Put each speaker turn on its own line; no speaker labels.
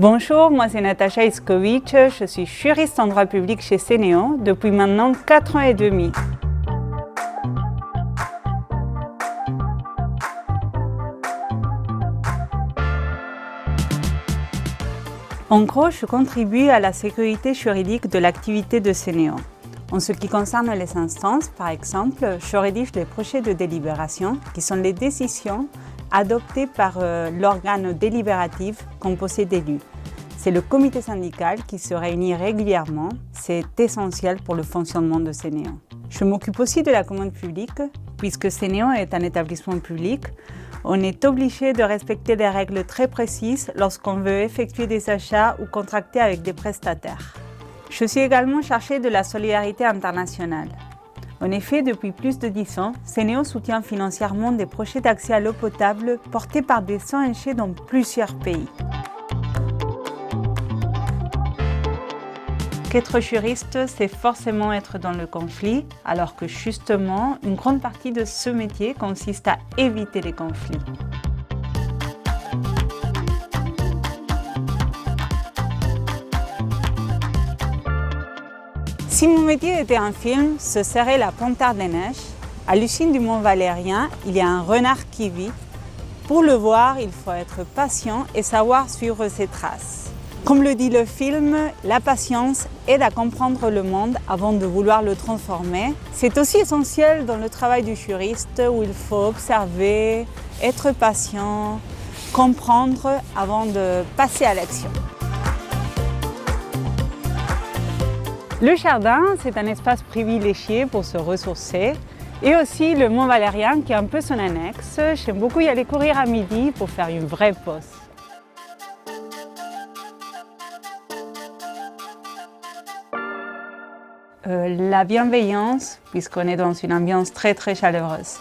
Bonjour, moi c'est Natacha Iskovic, je suis juriste en droit public chez Sénéo depuis maintenant 4 ans et demi. En gros, je contribue à la sécurité juridique de l'activité de Sénéo. En ce qui concerne les instances, par exemple, je rédige les projets de délibération, qui sont les décisions adoptées par l'organe délibératif composé d'élus. C'est le comité syndical qui se réunit régulièrement. C'est essentiel pour le fonctionnement de Sénéo. Je m'occupe aussi de la commande publique, puisque Sénéo est un établissement public. On est obligé de respecter des règles très précises lorsqu'on veut effectuer des achats ou contracter avec des prestataires. Je suis également chargée de la solidarité internationale. En effet, depuis plus de 10 ans, Sénéo soutient financièrement des projets d'accès à l'eau potable portés par des ONG dans plusieurs pays. Qu'être juriste, c'est forcément être dans le conflit, alors que justement, une grande partie de ce métier consiste à éviter les conflits. Si mon métier était un film, ce serait La Panthère des Neiges. À l'usine du Mont Valérien, il y a un renard qui vit. Pour le voir, il faut être patient et savoir suivre ses traces. Comme le dit le film, la patience aide à comprendre le monde avant de vouloir le transformer. C'est aussi essentiel dans le travail du juriste où il faut observer, être patient, comprendre avant de passer à l'action. Le jardin, c'est un espace privilégié pour se ressourcer. Et aussi le Mont Valérien qui est un peu son annexe. J'aime beaucoup y aller courir à midi pour faire une vraie pause. La bienveillance, puisqu'on est dans une ambiance très chaleureuse.